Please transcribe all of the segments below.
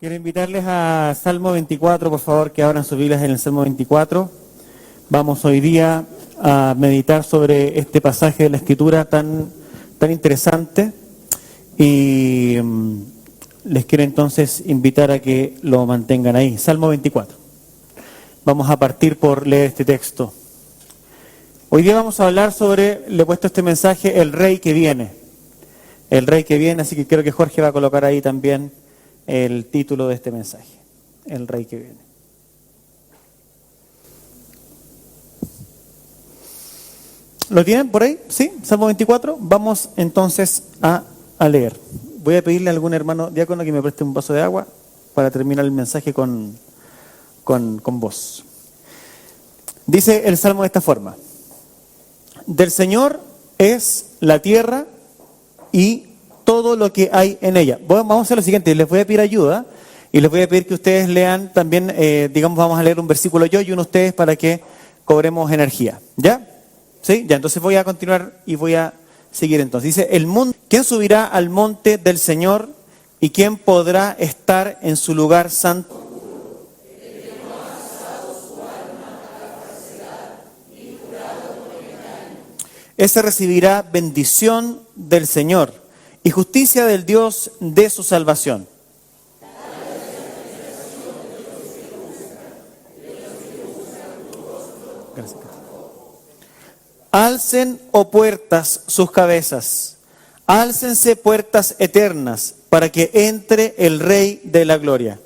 Quiero invitarles a Salmo 24, por favor, que abran sus Biblias en el Salmo 24. Vamos hoy día a meditar sobre este pasaje de la Escritura tan interesante y les quiero entonces invitar a que lo mantengan ahí. Salmo 24. Vamos a partir por leer este texto. Hoy día vamos a hablar sobre, le he puesto este mensaje, el Rey que viene. El Rey que viene, así que creo que Jorge va a colocar ahí también el título de este mensaje, el Rey que viene. ¿Lo tienen por ahí? ¿Sí? Salmo 24. Vamos entonces a leer. Voy a pedirle a algún hermano diácono que me preste un vaso de agua para terminar el mensaje con voz. Dice el Salmo de esta forma: del Señor es la tierra y todo lo que hay en ella. Vamos a hacer lo siguiente, les voy a pedir ayuda y les voy a pedir que ustedes lean también, vamos a leer un versículo yo y uno ustedes para que cobremos energía. ¿Ya? ¿Sí? Ya, entonces voy a continuar y voy a seguir entonces. Dice, ¿quién subirá al monte del Señor y quién podrá estar en su lugar santo? Ese recibirá bendición del Señor y justicia del Dios de su salvación. Gracias. Alcen, oh puertas, sus cabezas. Álcense puertas eternas, para que entre el Rey de la Gloria.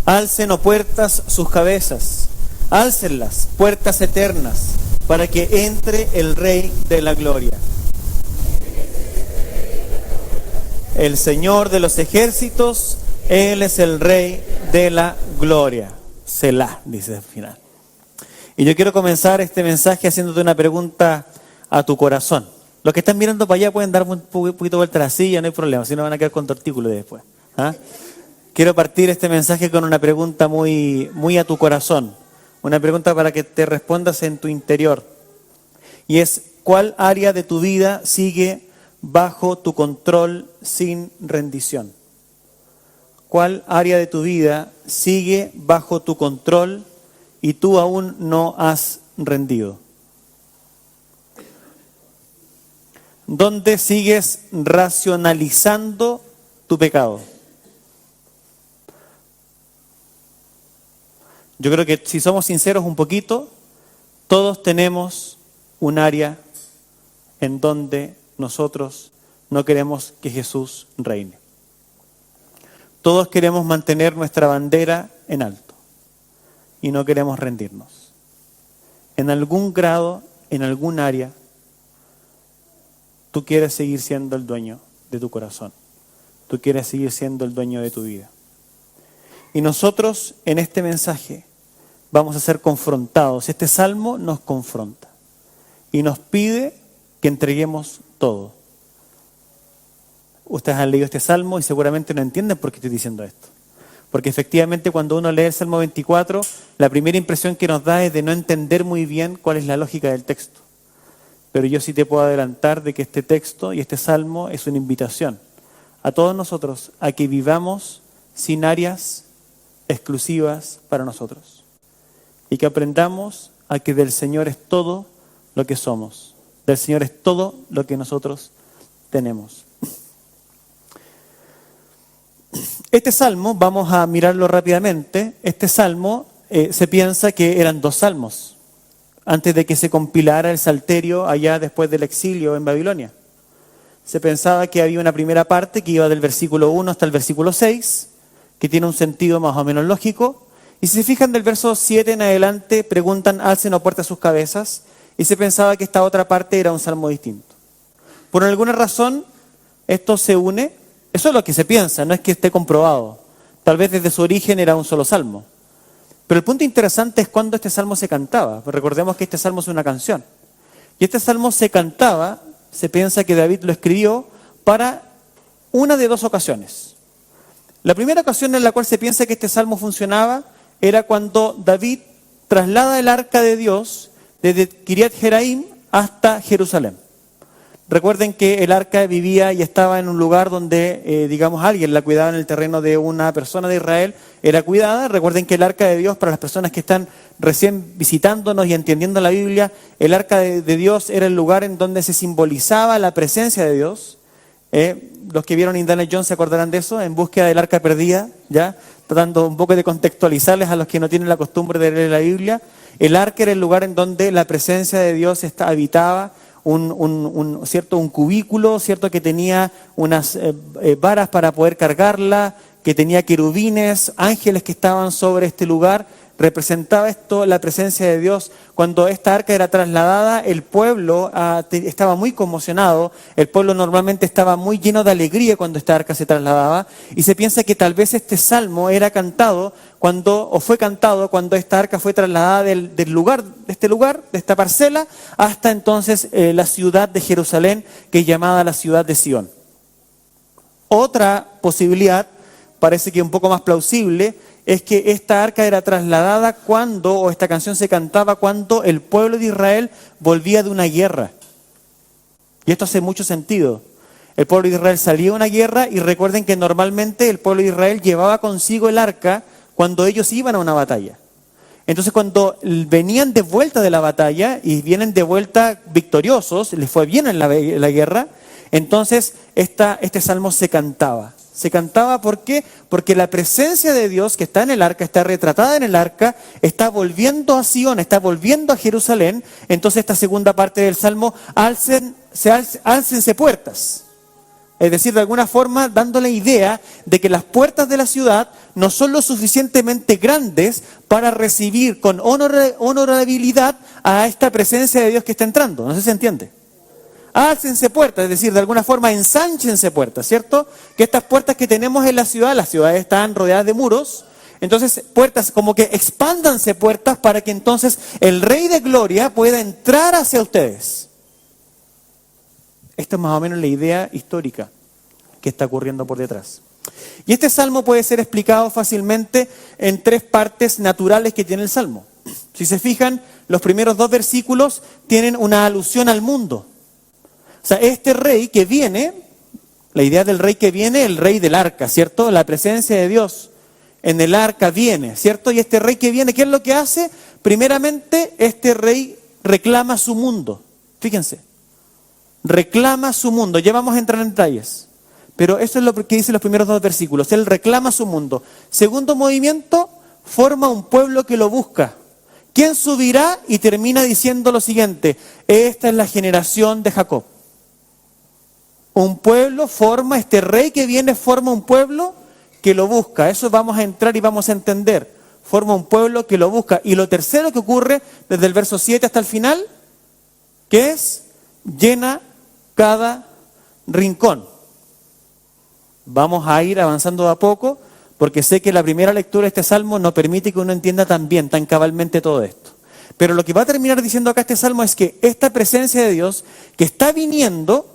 Alcen, oh puertas, sus cabezas. Álcenlas, puertas eternas, para que entre el Rey de la Gloria. El Señor de los ejércitos, Él es el Rey de la Gloria. Selah, dice al final. Y yo quiero comenzar este mensaje haciéndote una pregunta a tu corazón. Los que están mirando para allá pueden dar un poquito vuelta a la silla, no hay problema, si no van a quedar con tortícolis después. ¿Ah? Quiero partir este mensaje con una pregunta muy a tu corazón. Una pregunta para que te respondas en tu interior. Y es, ¿cuál área de tu vida sigue bajo tu control sin rendición? ¿Cuál área de tu vida sigue bajo tu control y tú aún no has rendido? ¿Dónde sigues racionalizando tu pecado? Yo creo que si somos sinceros un poquito, todos tenemos un área en donde nosotros no queremos que Jesús reine. Todos queremos mantener nuestra bandera en alto y no queremos rendirnos. En algún grado, en algún área, tú quieres seguir siendo el dueño de tu corazón. Tú quieres seguir siendo el dueño de tu vida. Y nosotros en este mensaje vamos a ser confrontados. Este salmo nos confronta y nos pide que entreguemos todo. Ustedes han leído este salmo y seguramente no entienden por qué estoy diciendo esto. Porque efectivamente cuando uno lee el Salmo 24, la primera impresión que nos da es de no entender muy bien cuál es la lógica del texto. Pero yo sí te puedo adelantar de que este texto y este salmo es una invitación a todos nosotros a que vivamos sin áreas exclusivas para nosotros. Y que aprendamos a que del Señor es todo lo que somos. Del Señor es todo lo que nosotros tenemos. Este salmo, vamos a mirarlo rápidamente, este salmo se piensa que eran dos salmos, antes de que se compilara el Salterio allá después del exilio en Babilonia. Se pensaba que había una primera parte que iba del versículo 1 hasta el versículo 6, que tiene un sentido más o menos lógico. Y si se fijan del verso 7 en adelante, preguntan, alcen o puertas sus cabezas, y se pensaba que esta otra parte era un salmo distinto. Por alguna razón, esto se une, eso es lo que se piensa, no es que esté comprobado. Tal vez desde su origen era un solo salmo. Pero el punto interesante es cuando este salmo se cantaba. Pues recordemos que este salmo es una canción. Y este salmo se cantaba, se piensa que David lo escribió para una de dos ocasiones. La primera ocasión en la cual se piensa que este salmo funcionaba era cuando David traslada el arca de Dios desde Kiriat Jeraim hasta Jerusalén. Recuerden que el arca vivía y estaba en un lugar donde, alguien la cuidaba en el terreno de una persona de Israel, era cuidada. Recuerden que el arca de Dios, para las personas que están recién visitándonos y entendiendo la Biblia, el arca de Dios era el lugar en donde se simbolizaba la presencia de Dios. Los que vieron Indiana Jones se acordarán de eso, en búsqueda del arca perdida, ya tratando un poco de contextualizarles a los que no tienen la costumbre de leer la Biblia. El arca era el lugar en donde la presencia de Dios habitaba. Un cubículo, ¿cierto? Que tenía unas varas para poder cargarla, que tenía querubines, ángeles que estaban sobre este lugar. Representaba esto la presencia de Dios. Cuando esta arca era trasladada, el pueblo estaba muy conmocionado. El pueblo normalmente estaba muy lleno de alegría cuando esta arca se trasladaba. Y se piensa que tal vez este salmo era cantado fue cantado cuando esta arca fue trasladada de esta parcela, hasta entonces la ciudad de Jerusalén, que es llamada la ciudad de Sión. Otra posibilidad, parece que un poco más plausible, es que esta arca era trasladada o esta canción se cantaba cuando el pueblo de Israel volvía de una guerra. Y esto hace mucho sentido. El pueblo de Israel salía de una guerra y recuerden que normalmente el pueblo de Israel llevaba consigo el arca cuando ellos iban a una batalla. Entonces cuando venían de vuelta de la batalla y vienen de vuelta victoriosos, les fue bien en la guerra, entonces este salmo se cantaba. Se cantaba, ¿por qué? Porque la presencia de Dios que está en el arca, está retratada en el arca, está volviendo a Sion, está volviendo a Jerusalén. Entonces esta segunda parte del salmo, álcense puertas. Es decir, de alguna forma dándole idea de que las puertas de la ciudad no son lo suficientemente grandes para recibir con honorabilidad a esta presencia de Dios que está entrando. No sé si se entiende. Álcense puertas, es decir, de alguna forma ensánchense puertas, ¿cierto? Que estas puertas que tenemos en las ciudades están rodeadas de muros. Entonces, puertas, como que expándanse puertas para que entonces el Rey de Gloria pueda entrar hacia ustedes. Esta es más o menos la idea histórica que está ocurriendo por detrás. Y este salmo puede ser explicado fácilmente en 3 partes naturales que tiene el salmo. Si se fijan, los primeros 2 versículos tienen una alusión al mundo. O sea, este rey que viene, la idea del rey que viene, el rey del arca, ¿cierto? La presencia de Dios en el arca viene, ¿cierto? Y este rey que viene, ¿qué es lo que hace? Primeramente, este rey reclama su mundo. Fíjense. Reclama su mundo. Ya vamos a entrar en detalles. Pero eso es lo que dicen los primeros 2 versículos. Él reclama su mundo. Segundo movimiento, forma un pueblo que lo busca. ¿Quién subirá? Y termina diciendo lo siguiente. Esta es la generación de Jacob. Un pueblo este rey que viene forma un pueblo que lo busca. Eso vamos a entrar y vamos a entender. Forma un pueblo que lo busca. Y lo tercero que ocurre desde el verso 7 hasta el final, que es llena cada rincón. Vamos a ir avanzando de a poco, porque sé que la primera lectura de este salmo no permite que uno entienda tan bien, tan cabalmente todo esto. Pero lo que va a terminar diciendo acá este salmo es que esta presencia de Dios que está viniendo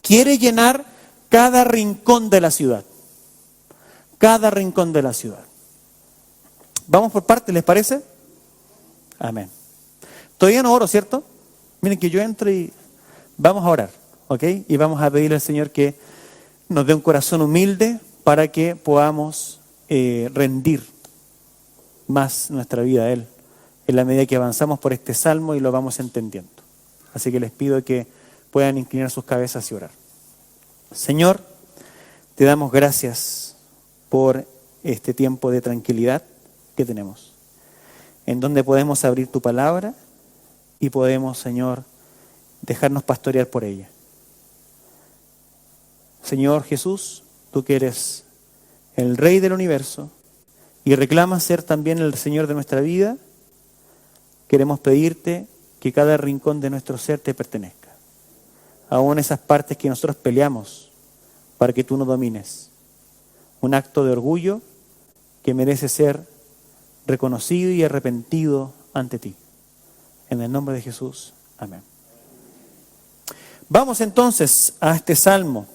quiere llenar cada rincón de la ciudad. Cada rincón de la ciudad. Vamos por partes, ¿les parece? Amén. Todavía no oro, ¿cierto? Miren que yo entro y vamos a orar, ¿ok? Y vamos a pedirle al Señor que nos dé un corazón humilde para que podamos rendir más nuestra vida a Él en la medida que avanzamos por este salmo y lo vamos entendiendo. Así que les pido que puedan inclinar sus cabezas y orar. Señor, te damos gracias por este tiempo de tranquilidad que tenemos, en donde podemos abrir tu palabra y podemos, Señor, dejarnos pastorear por ella. Señor Jesús, tú que eres el Rey del universo y reclamas ser también el Señor de nuestra vida, queremos pedirte que cada rincón de nuestro ser te pertenezca. Aún esas partes que nosotros peleamos para que tú nos domines. Un acto de orgullo que merece ser reconocido y arrepentido ante ti. En el nombre de Jesús. Amén. Vamos entonces a este salmo.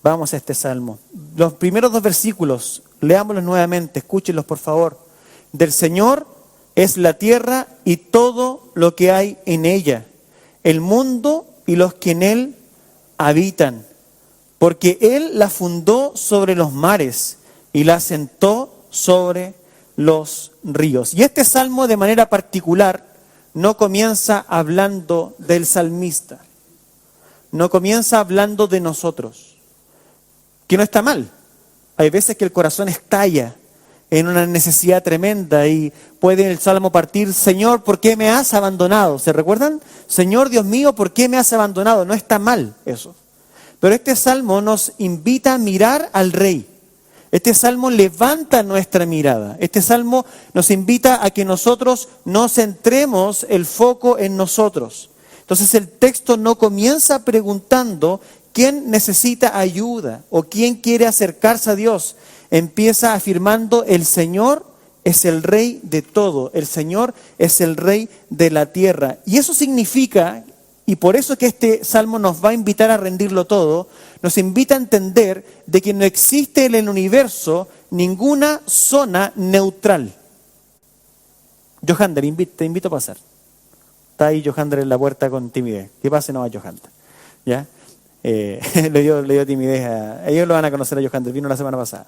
Vamos a este salmo. Los primeros 2 versículos, leámoslos nuevamente, escúchenlos por favor. Del Señor es la tierra y todo lo que hay en ella, el mundo y los que en él habitan. Porque Él la fundó sobre los mares y la asentó sobre los ríos. Y este salmo de manera particular no comienza hablando del salmista, no comienza hablando de nosotros, que no está mal. Hay veces que el corazón estalla en una necesidad tremenda y puede el salmo partir: Señor, ¿por qué me has abandonado? ¿Se recuerdan? Señor Dios mío, ¿por qué me has abandonado? No está mal eso. Pero este salmo nos invita a mirar al Rey. Este salmo levanta nuestra mirada. Este salmo nos invita a que nosotros no centremos el foco en nosotros. Entonces el texto no comienza preguntando quién necesita ayuda o quién quiere acercarse a Dios. Empieza afirmando: el Señor es el Rey de todo. El Señor es el Rey de la tierra. Y eso significa, y por eso que este salmo nos va a invitar a rendirlo todo, nos invita a entender de que no existe en el universo ninguna zona neutral. Johander, te invito a pasar. Está ahí Johander en la puerta con timidez. Que pase nomás, Johander. ¿Ya? Le dio timidez ellos lo van a conocer a Johander, vino la semana pasada.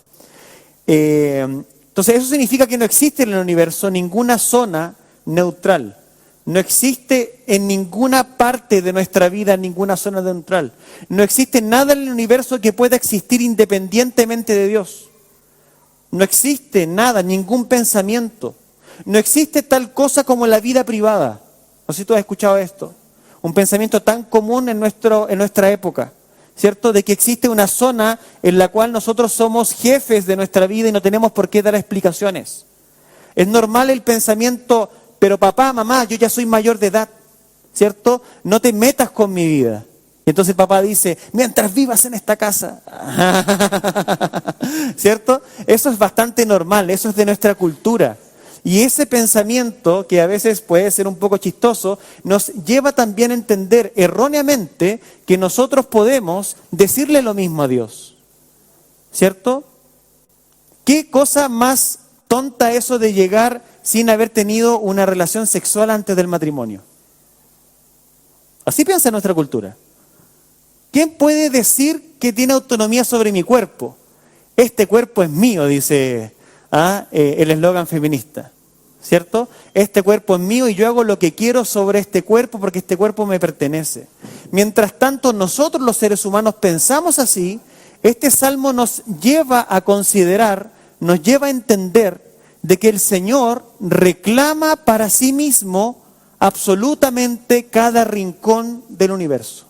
Entonces eso significa que no existe en el universo ninguna zona neutral. No existe en ninguna parte de nuestra vida ninguna zona neutral. No existe nada en el universo que pueda existir independientemente de Dios. No existe nada, ningún pensamiento. No existe tal cosa como la vida privada. No sé si tú has escuchado esto. Un pensamiento tan común en nuestra época, ¿cierto? De que existe una zona en la cual nosotros somos jefes de nuestra vida y no tenemos por qué dar explicaciones. Es normal el pensamiento: pero papá, mamá, yo ya soy mayor de edad, ¿cierto? No te metas con mi vida. Y entonces el papá dice: mientras vivas en esta casa. ¿Cierto? Eso es bastante normal, eso es de nuestra cultura. Y ese pensamiento, que a veces puede ser un poco chistoso, nos lleva también a entender erróneamente que nosotros podemos decirle lo mismo a Dios. ¿Cierto? ¿Qué cosa más tonta eso de llegar sin haber tenido una relación sexual antes del matrimonio? Así piensa nuestra cultura. ¿Quién puede decir que tiene autonomía sobre mi cuerpo? Este cuerpo es mío, dice el eslogan feminista, ¿cierto? Este cuerpo es mío y yo hago lo que quiero sobre este cuerpo porque este cuerpo me pertenece. Mientras tanto, nosotros los seres humanos pensamos así. Este salmo nos lleva a considerar, nos lleva a entender de que el Señor reclama para sí mismo absolutamente cada rincón del universo.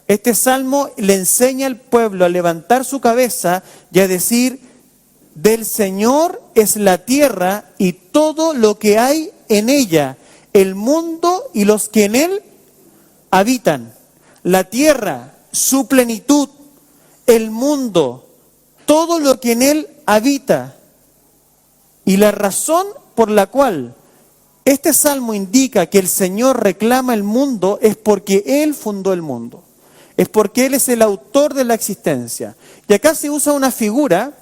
Este salmo le enseña al pueblo a levantar su cabeza y a decir: del Señor es la tierra y todo lo que hay en ella, el mundo y los que en él habitan. La tierra, su plenitud, el mundo, todo lo que en él habita. Y la razón por la cual este salmo indica que el Señor reclama el mundo es porque Él fundó el mundo. Es porque Él es el autor de la existencia. Y acá se usa una figura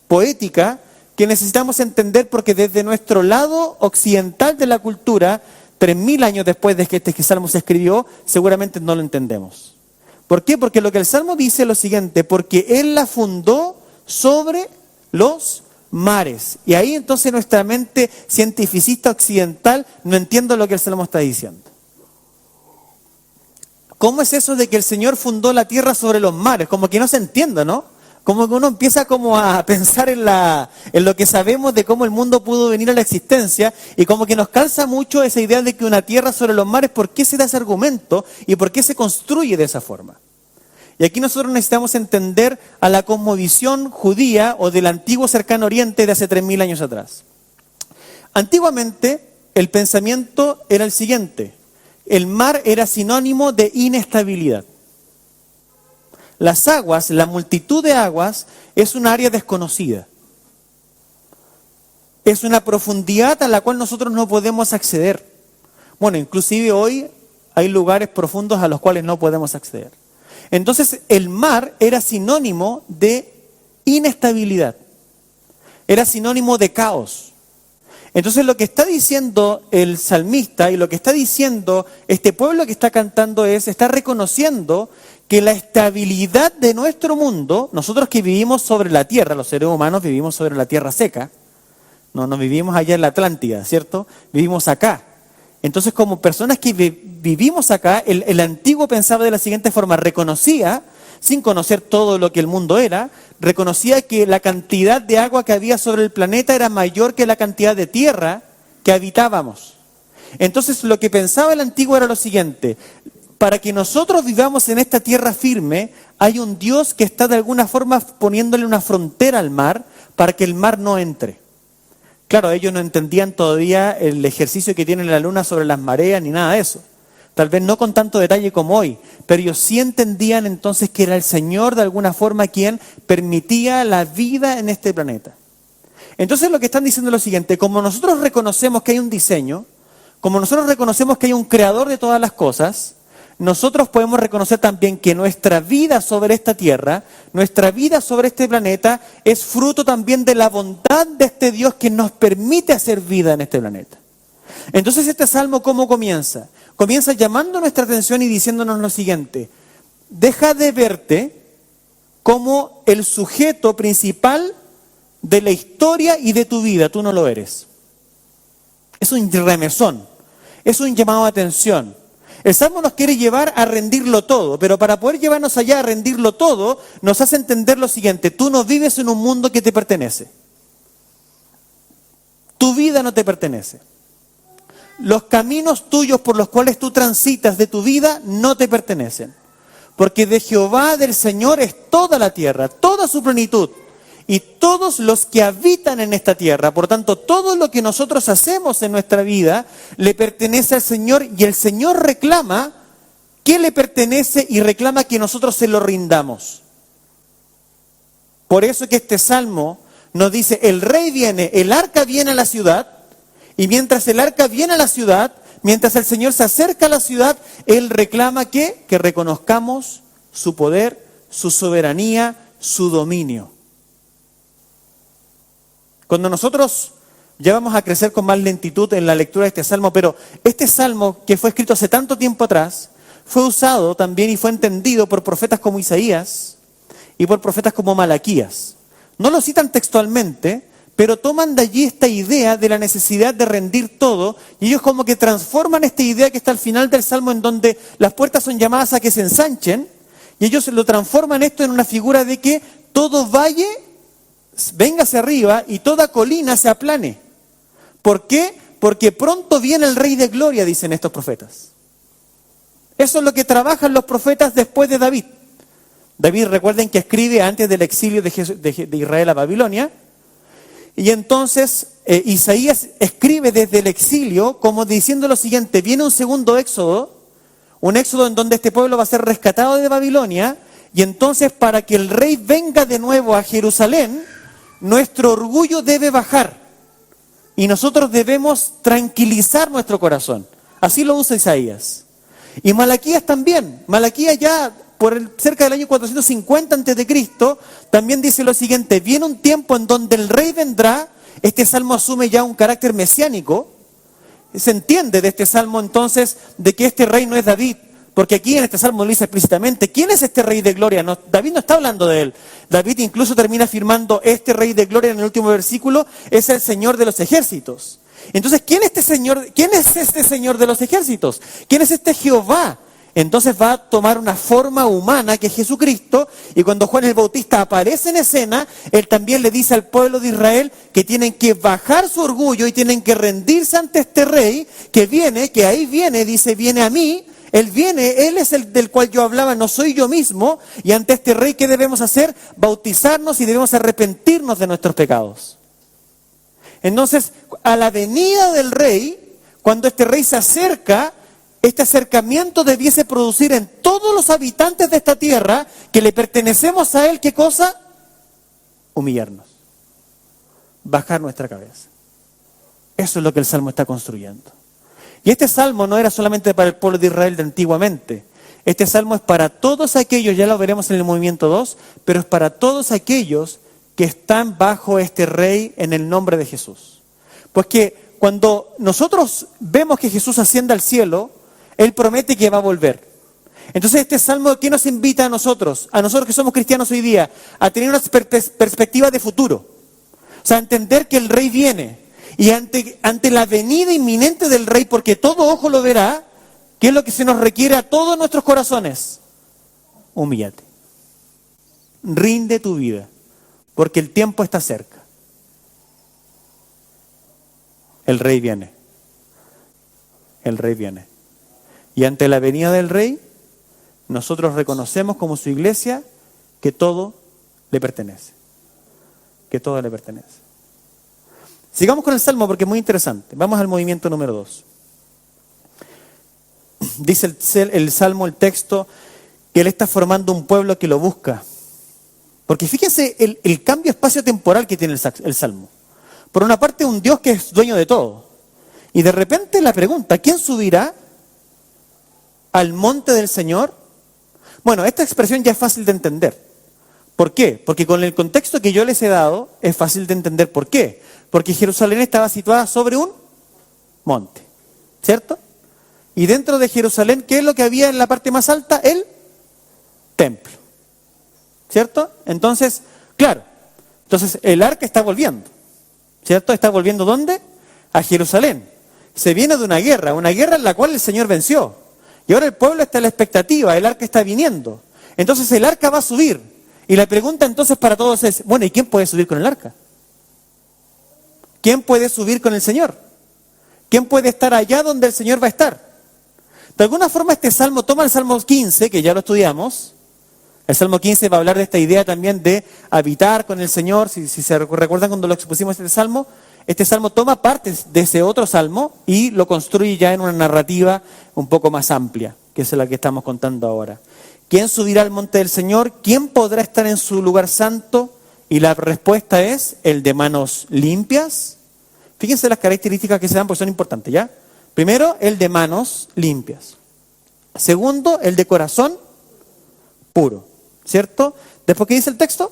poética que necesitamos entender porque desde nuestro lado occidental de la cultura, 3000 años después de que este salmo se escribió, seguramente no lo entendemos. ¿Por qué? Porque lo que el salmo dice es lo siguiente: porque Él la fundó sobre los mares. Y ahí entonces nuestra mente cientificista occidental no entiende lo que el salmo está diciendo. ¿Cómo es eso de que el Señor fundó la tierra sobre los mares? Como que no se entiende, ¿no? Como que uno empieza como a pensar en lo que sabemos de cómo el mundo pudo venir a la existencia y como que nos calza mucho esa idea de que una tierra sobre los mares, ¿por qué se da ese argumento y por qué se construye de esa forma? Y aquí nosotros necesitamos entender a la cosmovisión judía o del antiguo cercano oriente de hace 3000 años atrás. Antiguamente el pensamiento era el siguiente: el mar era sinónimo de inestabilidad. Las aguas, la multitud de aguas, es un área desconocida. Es una profundidad a la cual nosotros no podemos acceder. Bueno, inclusive hoy hay lugares profundos a los cuales no podemos acceder. Entonces el mar era sinónimo de inestabilidad. Era sinónimo de caos. Entonces lo que está diciendo el salmista y lo que está diciendo este pueblo que está cantando está reconociendo que la estabilidad de nuestro mundo, nosotros que vivimos sobre la tierra, los seres humanos vivimos sobre la tierra seca, no vivimos allá en la Atlántida, ¿cierto? Vivimos acá. Entonces como personas que vivimos acá, el antiguo pensaba de la siguiente forma, reconocía, sin conocer todo lo que el mundo era, reconocía que la cantidad de agua que había sobre el planeta era mayor que la cantidad de tierra que habitábamos. Entonces lo que pensaba el antiguo era lo siguiente, para que nosotros vivamos en esta tierra firme, hay un Dios que está de alguna forma poniéndole una frontera al mar para que el mar no entre. Claro, ellos no entendían todavía el ejercicio que tiene la luna sobre las mareas ni nada de eso. Tal vez no con tanto detalle como hoy, pero ellos sí entendían entonces que era el Señor de alguna forma quien permitía la vida en este planeta. Entonces lo que están diciendo es lo siguiente, como nosotros reconocemos que hay un diseño, como nosotros reconocemos que hay un creador de todas las cosas, nosotros podemos reconocer también que nuestra vida sobre esta tierra, nuestra vida sobre este planeta, es fruto también de la bondad de este Dios que nos permite hacer vida en este planeta. Entonces este salmo, ¿cómo comienza? Comienza llamando nuestra atención y diciéndonos lo siguiente, deja de verte como el sujeto principal de la historia y de tu vida, tú no lo eres. Es un remesón, es un llamado de atención. El Salmo nos quiere llevar a rendirlo todo, pero para poder llevarnos allá a rendirlo todo, nos hace entender lo siguiente, tú no vives en un mundo que te pertenece. Tu vida no te pertenece. Los caminos tuyos por los cuales tú transitas de tu vida no te pertenecen. Porque de Jehová, del Señor, es toda la tierra, toda su plenitud. Y todos los que habitan en esta tierra, por tanto, todo lo que nosotros hacemos en nuestra vida le pertenece al Señor y el Señor reclama que le pertenece y reclama que nosotros se lo rindamos. Por eso que este salmo nos dice, el rey viene, el arca viene a la ciudad, y mientras el arca viene a la ciudad, mientras el Señor se acerca a la ciudad, Él reclama que reconozcamos su poder, su soberanía, su dominio. Cuando nosotros ya vamos a crecer con más lentitud en la lectura de este salmo, pero este salmo que fue escrito hace tanto tiempo atrás, fue usado también y fue entendido por profetas como Isaías y por profetas como Malaquías. No lo citan textualmente, pero toman de allí esta idea de la necesidad de rendir todo, y ellos como que transforman esta idea que está al final del salmo en donde las puertas son llamadas a que se ensanchen, y ellos lo transforman esto en una figura de que todo valle venga hacia arriba y toda colina se aplane. ¿Por qué? Porque pronto viene el Rey de Gloria, dicen estos profetas. Eso es lo que trabajan los profetas después de David. David, recuerden que escribe antes del exilio de Israel a Babilonia, y entonces Isaías escribe desde el exilio como diciendo lo siguiente, viene un segundo éxodo, un éxodo en donde este pueblo va a ser rescatado de Babilonia, y entonces para que el rey venga de nuevo a Jerusalén, nuestro orgullo debe bajar, y nosotros debemos tranquilizar nuestro corazón. Así lo usa Isaías. Y Malaquías también, Malaquías ya cerca del año 450 a.C., también dice lo siguiente, viene un tiempo en donde el rey vendrá, este salmo asume ya un carácter mesiánico, se entiende de este salmo entonces de que este rey no es David, porque aquí en este salmo lo dice explícitamente, ¿quién es este rey de gloria? No, David no está hablando de él, David incluso termina afirmando, este rey de gloria en el último versículo es el Señor de los ejércitos. Entonces, ¿quién es este Señor de los ejércitos? ¿Quién es este Jehová? Entonces va a tomar una forma humana que es Jesucristo, y cuando Juan el Bautista aparece en escena, él también le dice al pueblo de Israel que tienen que bajar su orgullo y tienen que rendirse ante este rey que viene, que ahí viene, dice, viene a mí, él viene, él es el del cual yo hablaba, no soy yo mismo, y ante este rey, ¿qué debemos hacer? Bautizarnos y debemos arrepentirnos de nuestros pecados. Entonces, a la venida del rey, cuando este rey se acerca, este acercamiento debiese producir en todos los habitantes de esta tierra que le pertenecemos a él, ¿qué cosa? Humillarnos, bajar nuestra cabeza. Eso es lo que el Salmo está construyendo. Y este Salmo no era solamente para el pueblo de Israel de antiguamente. Este Salmo es para todos aquellos, ya lo veremos en el movimiento 2, pero es para todos aquellos que están bajo este rey en el nombre de Jesús. Pues que cuando nosotros vemos que Jesús asciende al cielo, Él promete que va a volver. Entonces este salmo, ¿qué nos invita a nosotros que somos cristianos hoy día? A tener una perspectiva de futuro. O sea, a entender que el Rey viene. Y ante la venida inminente del Rey, porque todo ojo lo verá, ¿qué es lo que se nos requiere a todos nuestros corazones? Humíllate. Rinde tu vida, porque el tiempo está cerca. El Rey viene. El Rey viene. Y ante la venida del Rey, nosotros reconocemos como su iglesia que todo le pertenece. Que todo le pertenece. Sigamos con el Salmo porque es muy interesante. Vamos al movimiento número 2. Dice el Salmo, el texto, que Él está formando un pueblo que lo busca. Porque fíjense el cambio espacio-temporal que tiene el Salmo. Por una parte, un Dios que es dueño de todo. Y de repente la pregunta, ¿quién subirá al monte del Señor? Bueno, esta expresión ya es fácil de entender. ¿Por qué? Porque con el contexto que yo les he dado, es fácil de entender por qué. Porque Jerusalén estaba situada sobre un monte, ¿cierto? Y dentro de Jerusalén, ¿qué es lo que había en la parte más alta? El templo, ¿cierto? Entonces, claro, el arca está volviendo, ¿cierto? ¿Está volviendo dónde? A Jerusalén. Se viene de una guerra en la cual el Señor venció. Y ahora el pueblo está en la expectativa, el arca está viniendo. Entonces el arca va a subir. Y la pregunta entonces para todos es, bueno, ¿y quién puede subir con el arca? ¿Quién puede subir con el Señor? ¿Quién puede estar allá donde el Señor va a estar? De alguna forma este salmo toma el Salmo 15, que ya lo estudiamos. El Salmo 15 va a hablar de esta idea también de habitar con el Señor. Si se recuerdan cuando lo expusimos este salmo toma partes de ese otro salmo y lo construye ya en una narrativa un poco más amplia, que es la que estamos contando ahora. ¿Quién subirá al monte del Señor? ¿Quién podrá estar en su lugar santo? Y la respuesta es el de manos limpias. Fíjense las características que se dan porque son importantes, ¿ya? Primero, el de manos limpias. Segundo, el de corazón puro, ¿cierto? Después, ¿qué dice el texto?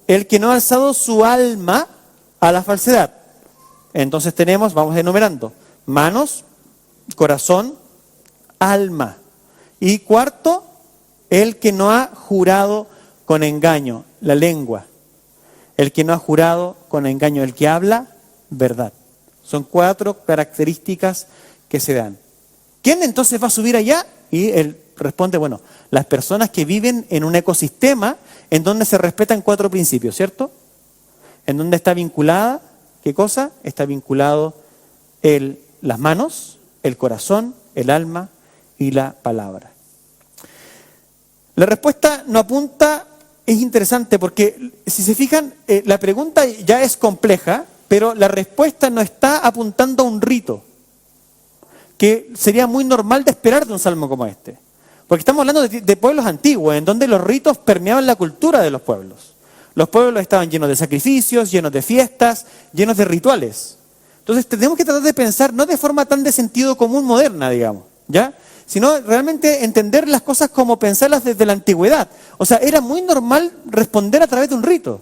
El que no ha alzado su alma a la falsedad. Entonces tenemos, vamos enumerando, manos, corazón, alma. Y cuarto, el que no ha jurado con engaño, la lengua. El que no ha jurado con engaño, el que habla verdad. Son 4 características que se dan. ¿Quién entonces va a subir allá? Y él responde, bueno, las personas que viven en un ecosistema en donde se respetan 4 principios, ¿cierto? En donde está vinculada, ¿qué cosa? Está vinculado las manos, el corazón, el alma y la palabra. La respuesta no apunta, es interesante porque si se fijan, la pregunta ya es compleja, pero la respuesta no está apuntando a un rito, que sería muy normal de esperar de un salmo como este. Porque estamos hablando de pueblos antiguos, en donde los ritos permeaban la cultura de los pueblos. Los pueblos estaban llenos de sacrificios, llenos de fiestas, llenos de rituales. Entonces tenemos que tratar de pensar, no de forma tan de sentido común moderna, digamos, ¿ya? Sino realmente entender las cosas como pensarlas desde la antigüedad. O sea, era muy normal responder a través de un rito.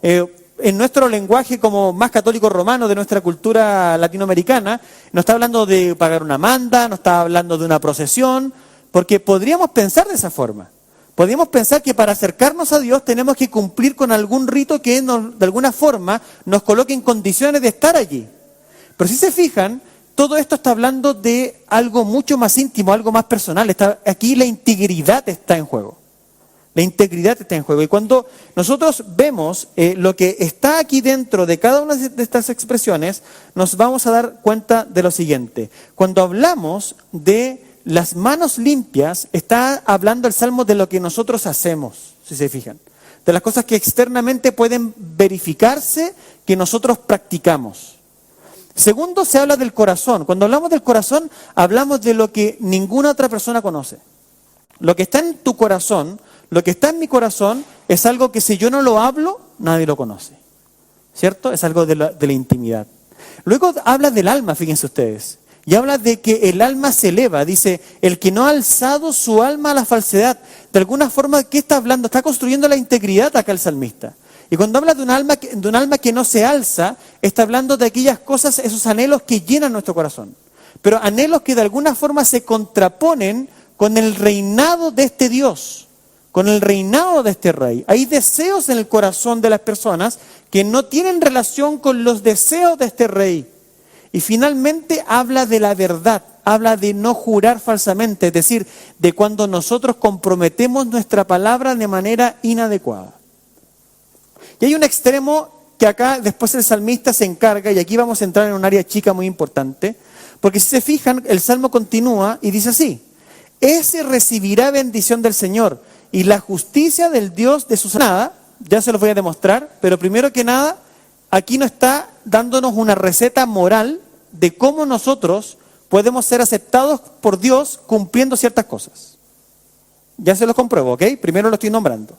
En nuestro lenguaje como más católico romano de nuestra cultura latinoamericana, no está hablando de pagar una manda, no está hablando de una procesión, porque podríamos pensar de esa forma. Podríamos pensar que para acercarnos a Dios tenemos que cumplir con algún rito que de alguna forma nos coloque en condiciones de estar allí. Pero si se fijan, todo esto está hablando de algo mucho más íntimo, algo más personal. Aquí la integridad está en juego. La integridad está en juego. Y cuando nosotros vemos lo que está aquí dentro de cada una de estas expresiones, nos vamos a dar cuenta de lo siguiente. Cuando hablamos de las manos limpias, está hablando el Salmo de lo que nosotros hacemos, si se fijan. De las cosas que externamente pueden verificarse, que nosotros practicamos. Segundo, se habla del corazón. Cuando hablamos del corazón, hablamos de lo que ninguna otra persona conoce. Lo que está en tu corazón, lo que está en mi corazón, es algo que si yo no lo hablo, nadie lo conoce. ¿Cierto? Es algo de la intimidad. Luego habla del alma, fíjense ustedes. Y habla de que el alma se eleva. Dice, el que no ha alzado su alma a la falsedad. De alguna forma, ¿qué está hablando? Está construyendo la integridad acá el salmista. Y cuando habla de un alma que no se alza, está hablando de aquellas cosas, esos anhelos que llenan nuestro corazón. Pero anhelos que de alguna forma se contraponen con el reinado de este Dios, con el reinado de este Rey. Hay deseos en el corazón de las personas que no tienen relación con los deseos de este Rey. Y finalmente habla de la verdad, habla de no jurar falsamente, es decir, de cuando nosotros comprometemos nuestra palabra de manera inadecuada. Y hay un extremo que acá después el salmista se encarga, y aquí vamos a entrar en un área chica muy importante, porque si se fijan, el salmo continúa y dice así: ese recibirá bendición del Señor y la justicia del Dios de su sanada. Ya se los voy a demostrar, pero primero que nada, aquí no está dándonos una receta moral de cómo nosotros podemos ser aceptados por Dios cumpliendo ciertas cosas. Ya se los compruebo, ¿ok? Primero lo estoy nombrando.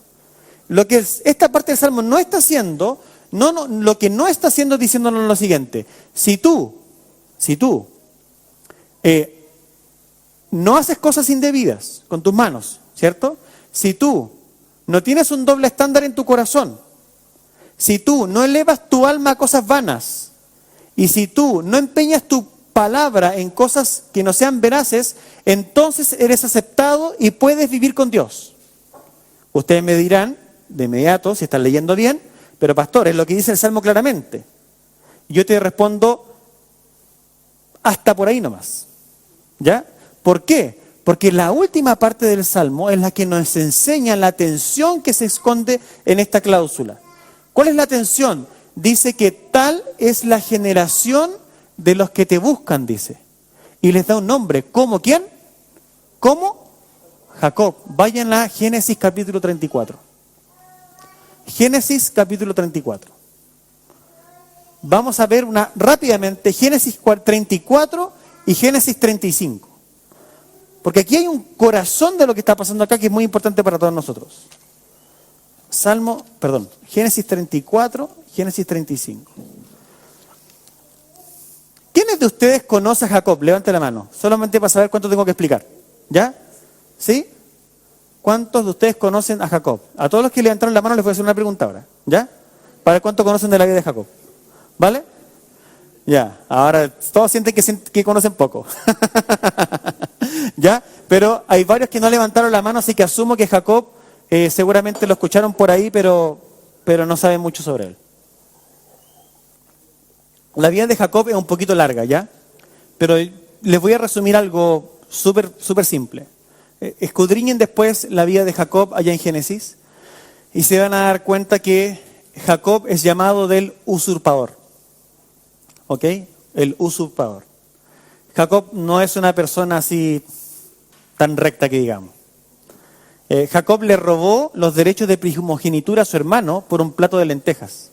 Lo que esta parte del Salmo no está haciendo, lo que no está haciendo es diciéndonos lo siguiente: si tú no haces cosas indebidas con tus manos, ¿cierto? Si tú no tienes un doble estándar en tu corazón, si tú no elevas tu alma a cosas vanas, y si tú no empeñas tu palabra en cosas que no sean veraces, entonces eres aceptado y puedes vivir con Dios. Ustedes me dirán de inmediato si están leyendo bien, pero pastor, es lo que dice el Salmo claramente. Yo te respondo hasta por ahí nomás. ¿Ya? ¿Por qué? Porque la última parte del Salmo es la que nos enseña la tensión que se esconde en esta cláusula. ¿Cuál es la tensión? Dice que tal es la generación de los que te buscan, dice. Y les da un nombre. ¿Cómo quién? ¿Cómo? Jacob. Vayan a Génesis capítulo 34. Génesis capítulo 34. Vamos a ver rápidamente Génesis 34 y Génesis 35. Porque aquí hay un corazón de lo que está pasando acá que es muy importante para todos nosotros. Génesis 34, Génesis 35. ¿Quiénes de ustedes conocen a Jacob? Levante la mano, solamente para saber cuánto tengo que explicar. ¿Ya? ¿Sí? ¿Cuántos de ustedes conocen a Jacob? A todos los que levantaron la mano les voy a hacer una pregunta ahora. ¿Ya? Para ver cuánto conocen de la vida de Jacob. ¿Vale? Ya, ahora todos sienten que conocen poco. ¿Ya? Pero hay varios que no levantaron la mano, así que asumo que Jacob seguramente lo escucharon por ahí, pero no saben mucho sobre él. La vida de Jacob es un poquito larga, ¿ya? Pero les voy a resumir algo súper simple. Escudriñen después la vida de Jacob allá en Génesis y se van a dar cuenta que Jacob es llamado del usurpador. ¿Ok? El usurpador. Jacob no es una persona así tan recta que digamos. Jacob le robó los derechos de primogenitura a su hermano por un plato de lentejas.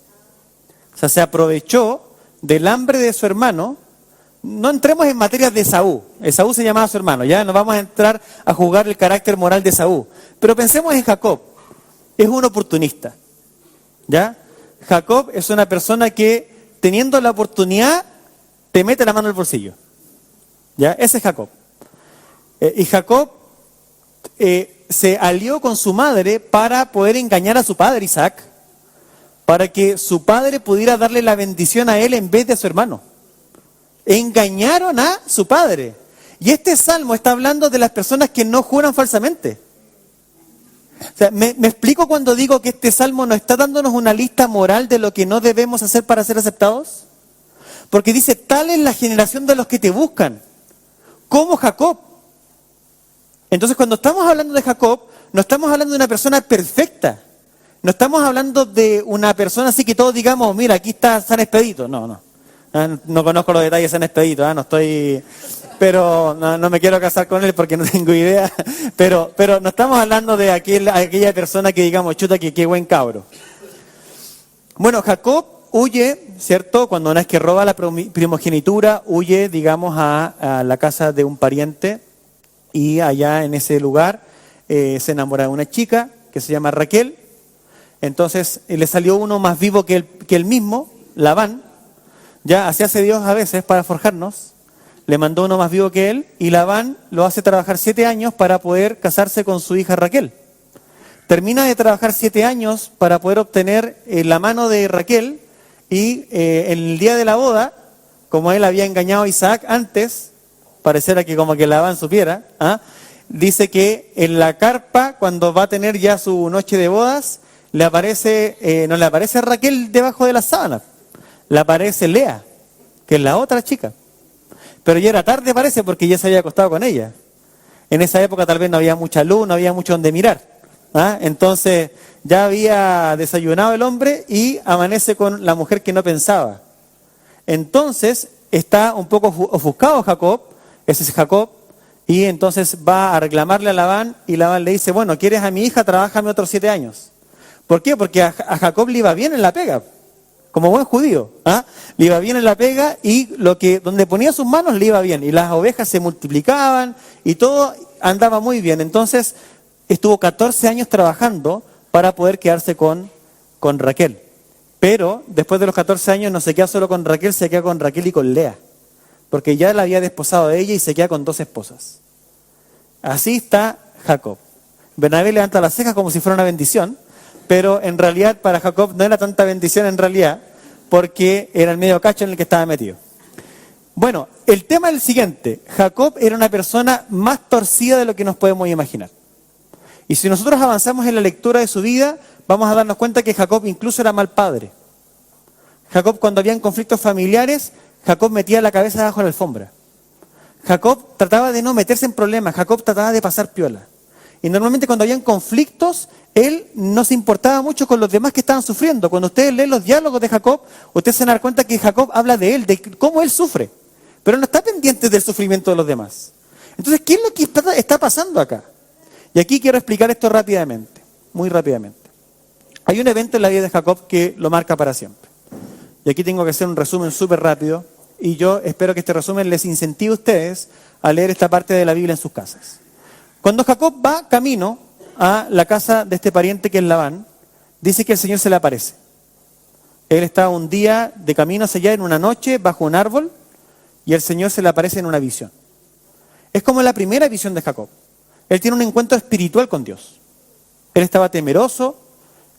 O sea, se aprovechó del hambre de su hermano. No entremos en materias de Esaú. Esaú se llamaba a su hermano, ya no vamos a entrar a juzgar el carácter moral de Esaú. Pero pensemos en Jacob. Es un oportunista. ¿Ya? Jacob es una persona que, teniendo la oportunidad, te mete la mano en el bolsillo. ¿Ya? Ese es Jacob. Y Jacob se alió con su madre para poder engañar a su padre Isaac, para que su padre pudiera darle la bendición a él en vez de a su hermano. Engañaron a su padre. Y este salmo está hablando de las personas que no juran falsamente. O sea, me explico cuando digo que este salmo no está dándonos una lista moral de lo que no debemos hacer para ser aceptados. Porque dice, tal es la generación de los que te buscan, como Jacob. Entonces, cuando estamos hablando de Jacob, no estamos hablando de una persona perfecta. No estamos hablando de una persona así que todos digamos, mira, aquí está San Expedito. No. No conozco los detalles de San Expedito, no estoy... Pero no me quiero casar con él porque no tengo idea. Pero no estamos hablando de aquella persona que digamos, chuta, que qué buen cabro. Bueno, Jacob huye, ¿cierto? Cuando una vez que roba la primogenitura, huye, digamos, a la casa de un pariente. Y allá en ese lugar se enamora de una chica que se llama Raquel. Entonces le salió uno más vivo que él mismo, Labán. Ya, así hace Dios a veces para forjarnos. Le mandó uno más vivo que él y Labán lo hace trabajar 7 años para poder casarse con su hija Raquel. termina de trabajar 7 años para poder obtener la mano de Raquel y en el día de la boda, como él había engañado a Isaac antes, pareciera que como que Labán supiera, dice que en la carpa, cuando va a tener ya su noche de bodas, no le aparece Raquel debajo de las sábanas, le aparece Lea, que es la otra chica. Pero ya era tarde, parece, porque ya se había acostado con ella. En esa época tal vez no había mucha luz, no había mucho donde mirar. Entonces ya había desayunado el hombre y amanece con la mujer que no pensaba. Entonces está un poco ofuscado Jacob, ese es Jacob, y entonces va a reclamarle a Labán y Labán le dice, bueno, ¿quieres a mi hija? Trabájame otros 7 años. ¿Por qué? Porque a Jacob le iba bien en la pega, como buen judío. Le iba bien en la pega y donde ponía sus manos le iba bien. Y las ovejas se multiplicaban y todo andaba muy bien. Entonces estuvo 14 años trabajando para poder quedarse con Raquel. Pero después de los 14 años no se queda solo con Raquel, se queda con Raquel y con Lea. Porque ya la había desposado de ella y se queda con 2 esposas. Así está Jacob. Bernabé levanta las cejas como si fuera una bendición, pero en realidad para Jacob no era tanta bendición en realidad, porque era el medio cacho en el que estaba metido. Bueno, el tema es el siguiente. Jacob era una persona más torcida de lo que nos podemos imaginar. Y si nosotros avanzamos en la lectura de su vida, vamos a darnos cuenta que Jacob incluso era mal padre. Jacob, cuando habían conflictos familiares, Jacob metía la cabeza debajo de la alfombra. Jacob trataba de no meterse en problemas, Jacob trataba de pasar piola. Y normalmente cuando habían conflictos, él no se importaba mucho con los demás que estaban sufriendo. Cuando ustedes leen los diálogos de Jacob, ustedes se van a dar cuenta que Jacob habla de él, de cómo él sufre. Pero no está pendiente del sufrimiento de los demás. Entonces, ¿qué es lo que está pasando acá? Y aquí quiero explicar esto rápidamente, muy rápidamente. Hay un evento en la vida de Jacob que lo marca para siempre. Y aquí tengo que hacer un resumen súper rápido. Y yo espero que este resumen les incentive a ustedes a leer esta parte de la Biblia en sus casas. Cuando Jacob va camino a la casa de este pariente que es Labán, dice que el Señor se le aparece. Él está un día de camino hacia allá, en una noche, bajo un árbol, y el Señor se le aparece en una visión. Es como la primera visión de Jacob. Él tiene un encuentro espiritual con Dios. Él estaba temeroso,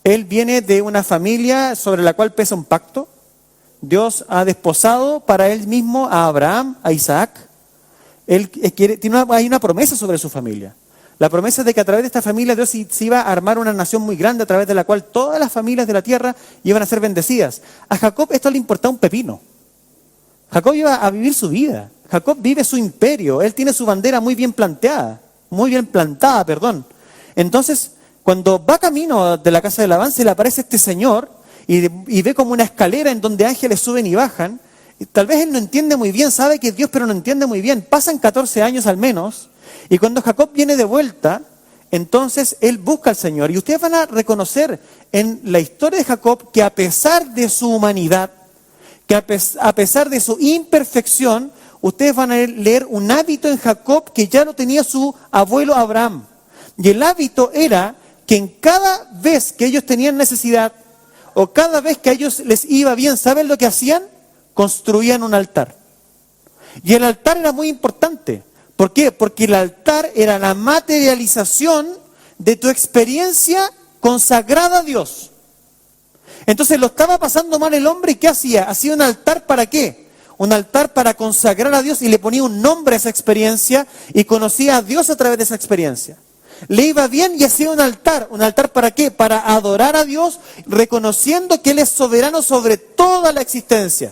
él viene de una familia sobre la cual pesa un pacto. Dios ha desposado para él mismo a Abraham, a Isaac. Hay una promesa sobre su familia. La promesa de que a través de esta familia Dios se iba a armar una nación muy grande, a través de la cual todas las familias de la tierra iban a ser bendecidas. A Jacob esto le importaba un pepino. Jacob iba a vivir su vida. Jacob vive su imperio. Él tiene su bandera muy bien plantada. Muy bien plantada, perdón. Entonces, cuando va camino de la casa de Labán, se le aparece este señor y ve como una escalera en donde ángeles suben y bajan. Y tal vez él no entiende muy bien, sabe que es Dios, pero no entiende muy bien. Pasan 14 años al menos, y cuando Jacob viene de vuelta, entonces él busca al Señor. Y ustedes van a reconocer en la historia de Jacob que a pesar de su humanidad, que a pesar de su imperfección, ustedes van a leer un hábito en Jacob que ya lo tenía su abuelo Abraham. Y el hábito era que en cada vez que ellos tenían necesidad, o cada vez que a ellos les iba bien, ¿saben lo que hacían? Construían un altar. Y el altar era muy importante. ¿Por qué? Porque el altar era la materialización de tu experiencia consagrada a Dios. Entonces lo estaba pasando mal el hombre, ¿y qué hacía? Hacía un altar ¿para qué? Un altar para consagrar a Dios, y le ponía un nombre a esa experiencia y conocía a Dios a través de esa experiencia. Le iba bien y hacía un altar ¿para qué? Para adorar a Dios, reconociendo que Él es soberano sobre toda la existencia.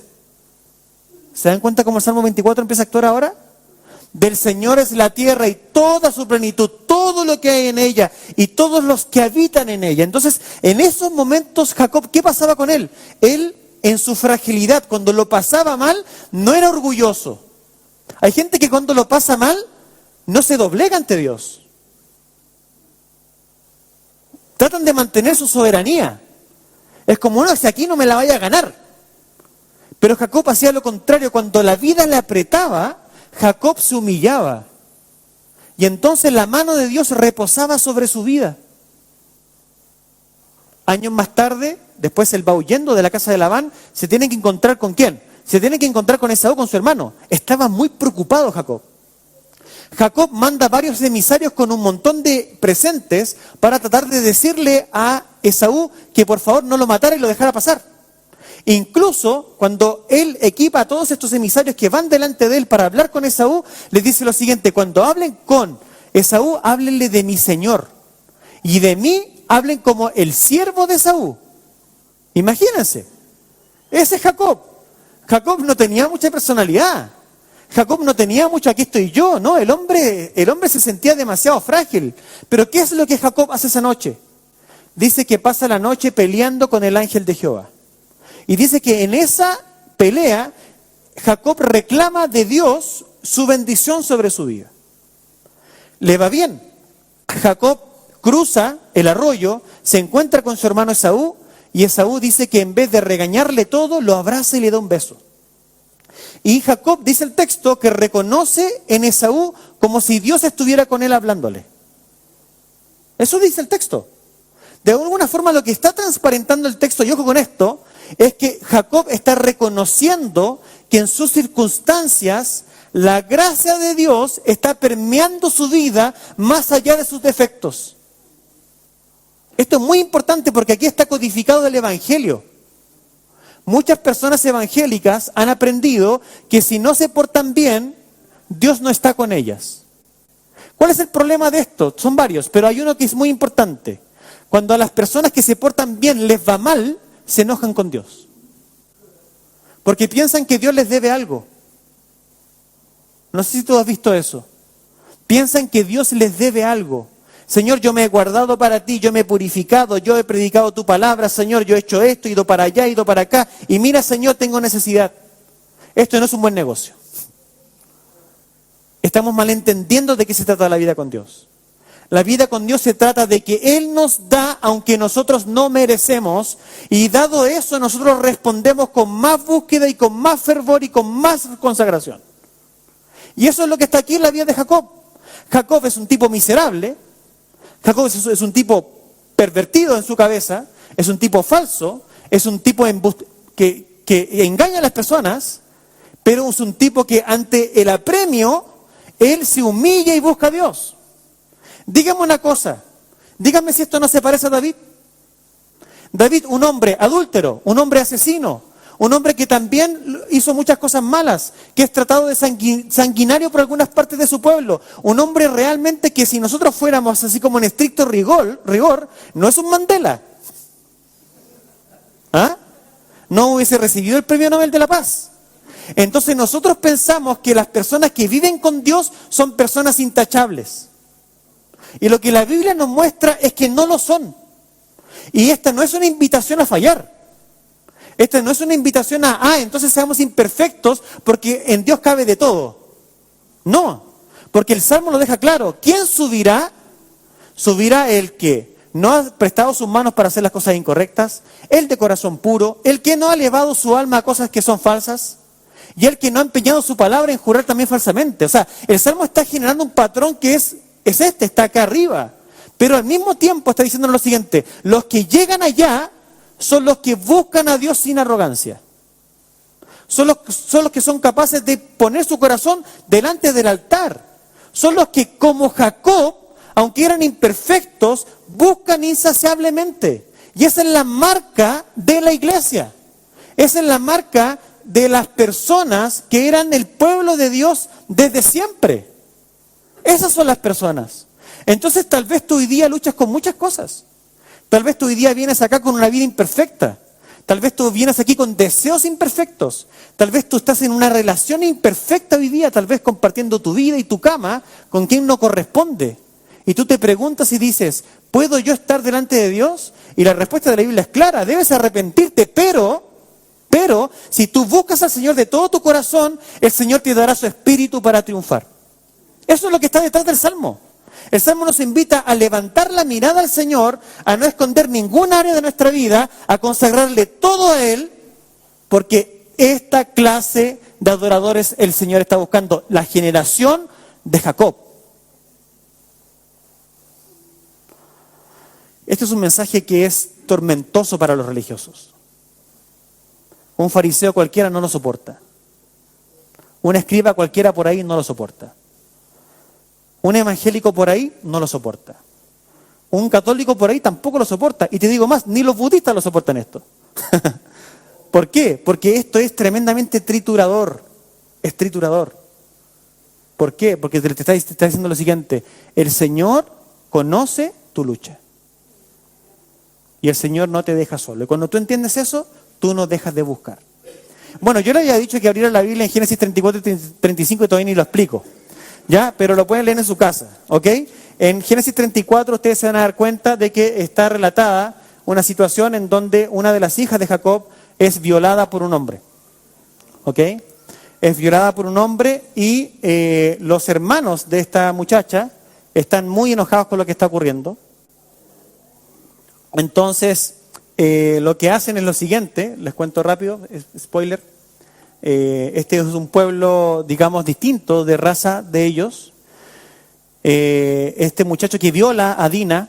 ¿Se dan cuenta cómo el Salmo 24 empieza a actuar ahora? Del Señor es la tierra y toda su plenitud, todo lo que hay en ella y todos los que habitan en ella. Entonces, en esos momentos, Jacob, ¿qué pasaba con él? Él, en su fragilidad, cuando lo pasaba mal, no era orgulloso. Hay gente que cuando lo pasa mal, no se doblega ante Dios. Tratan de mantener su soberanía. Es como, no, si aquí no me la vaya a ganar. Pero Jacob hacía lo contrario. Cuando la vida le apretaba, Jacob se humillaba. Y entonces la mano de Dios reposaba sobre su vida. Años más tarde, después él va huyendo de la casa de Labán, se tiene que encontrar ¿con quién? Se tiene que encontrar con Esaú, con su hermano. Estaba muy preocupado Jacob. Jacob manda varios emisarios con un montón de presentes para tratar de decirle a Esaú que por favor no lo matara y lo dejara pasar. Incluso cuando él equipa a todos estos emisarios que van delante de él para hablar con Esaú, les dice lo siguiente: cuando hablen con Esaú, háblenle de mi señor, y de mí hablen como el siervo de Esaú. Imagínense, ese es Jacob. Jacob no tenía mucha personalidad. Jacob no tenía mucho, aquí estoy yo, ¿no? El hombre se sentía demasiado frágil. Pero ¿qué es lo que Jacob hace esa noche? Dice que pasa la noche peleando con el ángel de Jehová. Y dice que en esa pelea, Jacob reclama de Dios su bendición sobre su vida. Le va bien. Jacob cruza el arroyo, se encuentra con su hermano Esaú, y Esaú dice que en vez de regañarle todo, lo abraza y le da un beso. Y Jacob, dice el texto, que reconoce en Esaú como si Dios estuviera con él hablándole. Eso dice el texto. De alguna forma lo que está transparentando el texto, y ojo con esto, es que Jacob está reconociendo que en sus circunstancias la gracia de Dios está permeando su vida más allá de sus defectos. Esto es muy importante porque aquí está codificado el Evangelio. Muchas personas evangélicas han aprendido que si no se portan bien, Dios no está con ellas. ¿Cuál es el problema de esto? Son varios, pero hay uno que es muy importante. Cuando a las personas que se portan bien les va mal, se enojan con Dios. Porque piensan que Dios les debe algo. No sé si tú has visto eso. Piensan que Dios les debe algo. Señor, yo me he guardado para ti, yo me he purificado, yo he predicado tu palabra, Señor, yo he hecho esto, he ido para allá, he ido para acá, y mira, Señor, tengo necesidad. Esto no es un buen negocio. Estamos malentendiendo de qué se trata la vida con Dios. La vida con Dios se trata de que Él nos da aunque nosotros no merecemos, y dado eso nosotros respondemos con más búsqueda y con más fervor y con más consagración. Y eso es lo que está aquí en la vida de Jacob. Jacob es un tipo miserable. Jacob es un tipo pervertido en su cabeza, es un tipo falso, es un tipo que engaña a las personas, pero es un tipo que ante el apremio, él se humilla y busca a Dios. Dígame una cosa, dígame si esto no se parece a David. David, un hombre adúltero, un hombre asesino, un hombre que también hizo muchas cosas malas, que es tratado de sanguinario por algunas partes de su pueblo. Un hombre realmente que si nosotros fuéramos así como en estricto rigor, no es un Mandela. ¿Ah? No hubiese recibido el Premio Nobel de la Paz. Entonces nosotros pensamos que las personas que viven con Dios son personas intachables. Y lo que la Biblia nos muestra es que no lo son. Y esta no es una invitación a fallar. Esta no es una invitación entonces seamos imperfectos porque en Dios cabe de todo. No, porque el Salmo lo deja claro. ¿Quién subirá? Subirá el que no ha prestado sus manos para hacer las cosas incorrectas, el de corazón puro, el que no ha elevado su alma a cosas que son falsas, y el que no ha empeñado su palabra en jurar también falsamente. O sea, el Salmo está generando un patrón que es está acá arriba. Pero al mismo tiempo está diciendo lo siguiente: los que llegan allá son los que buscan a Dios sin arrogancia. Son los que son capaces de poner su corazón delante del altar. Son los que, como Jacob, aunque eran imperfectos, buscan insaciablemente. Y esa es la marca de la iglesia. Esa es la marca de las personas que eran el pueblo de Dios desde siempre. Esas son las personas. Entonces tal vez tú hoy día luchas con muchas cosas. Tal vez tú hoy día vienes acá con una vida imperfecta. Tal vez tú vienes aquí con deseos imperfectos. Tal vez tú estás en una relación imperfecta hoy día, tal vez compartiendo tu vida y tu cama con quien no corresponde. Y tú te preguntas y dices, ¿puedo yo estar delante de Dios? Y la respuesta de la Biblia es clara: debes arrepentirte, pero si tú buscas al Señor de todo tu corazón, el Señor te dará su espíritu para triunfar. Eso es lo que está detrás del Salmo. El Salmo nos invita a levantar la mirada al Señor, a no esconder ningún área de nuestra vida, a consagrarle todo a Él, porque esta clase de adoradores el Señor está buscando, la generación de Jacob. Este es un mensaje que es tormentoso para los religiosos. Un fariseo cualquiera no lo soporta. Un escriba cualquiera por ahí no lo soporta. Un evangélico por ahí no lo soporta. Un católico por ahí tampoco lo soporta. Y te digo más, ni los budistas lo soportan esto. ¿Por qué? Porque esto es tremendamente triturador. Es triturador. ¿Por qué? Porque te está diciendo lo siguiente. El Señor conoce tu lucha. Y el Señor no te deja solo. Y cuando tú entiendes eso, tú no dejas de buscar. Bueno, yo le había dicho que abriera la Biblia en Génesis 34 y 35 y todavía ni lo explico. ¿Ya? Pero lo pueden leer en su casa. ¿Ok? En Génesis 34 ustedes se van a dar cuenta de que está relatada una situación en donde una de las hijas de Jacob es violada por un hombre. ¿Ok? Es violada por un hombre y los hermanos de esta muchacha están muy enojados con lo que está ocurriendo. Entonces, lo que hacen es lo siguiente, les cuento rápido, spoiler. Este es un pueblo, digamos, distinto de raza de ellos. Este muchacho que viola a Dina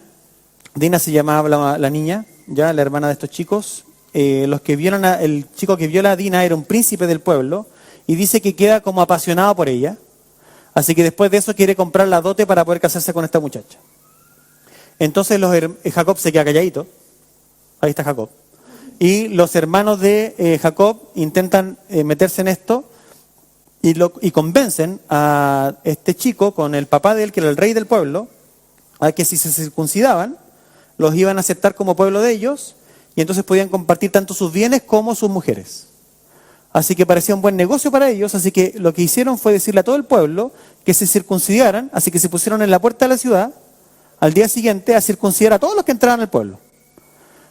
se llamaba la niña, ya la hermana de estos chicos. El chico que viola a Dina era un príncipe del pueblo y dice que queda como apasionado por ella. Así que después de eso quiere comprar la dote para poder casarse con esta muchacha. Entonces Jacob se queda calladito. Ahí está Jacob. Y los hermanos de Jacob intentan meterse en esto y convencen a este chico con el papá de él, que era el rey del pueblo, a que si se circuncidaban, los iban a aceptar como pueblo de ellos y entonces podían compartir tanto sus bienes como sus mujeres. Así que parecía un buen negocio para ellos, así que lo que hicieron fue decirle a todo el pueblo que se circuncidaran, así que se pusieron en la puerta de la ciudad al día siguiente a circuncidar a todos los que entraban al pueblo.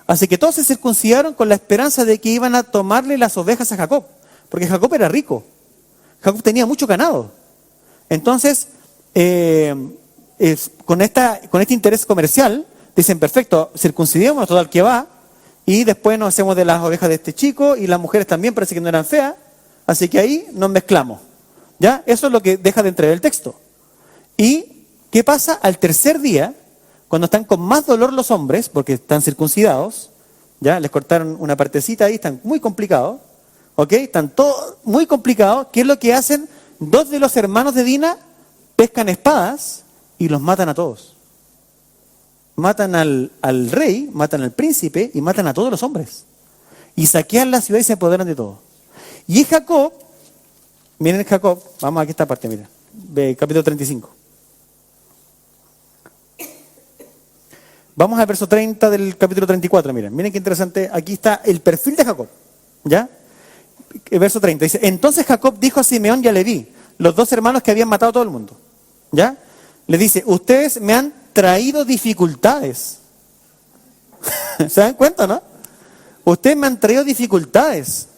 Así que todos se circuncidaron con la esperanza de que iban a tomarle las ovejas a Jacob, porque Jacob era rico, Jacob tenía mucho ganado. Entonces, con este interés comercial, dicen, perfecto, circuncidemos a todo el que va, y después nos hacemos de las ovejas de este chico, y las mujeres también parece que no eran feas, así que ahí nos mezclamos. ¿Ya? Eso es lo que deja de entrever el texto. ¿Y qué pasa al tercer día? Cuando están con más dolor los hombres, porque están circuncidados, ya les cortaron una partecita ahí, están muy complicados, ¿ok? Están todos muy complicados. ¿Qué es lo que hacen? Dos de los hermanos de Dina pescan espadas y los matan a todos. Matan al rey, matan al príncipe y matan a todos los hombres. Y saquean la ciudad y se apoderan de todo. Y Jacob, miren Jacob, vamos aquí a esta parte, miren, capítulo 35. Vamos al verso 30 del capítulo 34, miren qué interesante, aquí está el perfil de Jacob, ¿ya? El verso 30 dice, entonces Jacob dijo a Simeón y a Leví, los dos hermanos que habían matado a todo el mundo, ¿ya? Les dice, ustedes me han traído dificultades. ¿Se dan cuenta, no? Ustedes me han traído dificultades,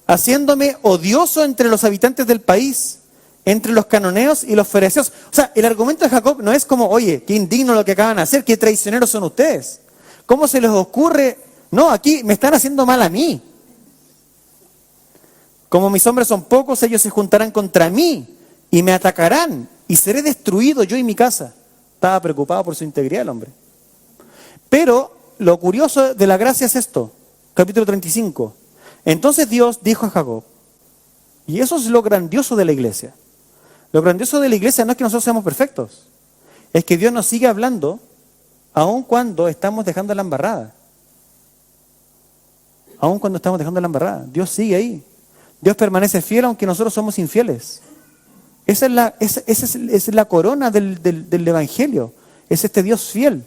haciéndome odioso entre los habitantes del país, entre los cananeos y los fereceos. O sea, el argumento de Jacob no es como, oye, qué indigno lo que acaban de hacer, qué traicioneros son ustedes. ¿Cómo se les ocurre? No, aquí me están haciendo mal a mí. Como mis hombres son pocos, ellos se juntarán contra mí y me atacarán y seré destruido yo y mi casa. Estaba preocupado por su integridad el hombre. Pero lo curioso de la gracia es esto, capítulo 35. Entonces Dios dijo a Jacob, y eso es lo grandioso de la iglesia. Lo grandioso de la iglesia no es que nosotros seamos perfectos, es que Dios nos sigue hablando aun cuando estamos dejando la embarrada. Aun cuando estamos dejando la embarrada, Dios sigue ahí. Dios permanece fiel aunque nosotros somos infieles. Esa es la corona del Evangelio, es este Dios fiel.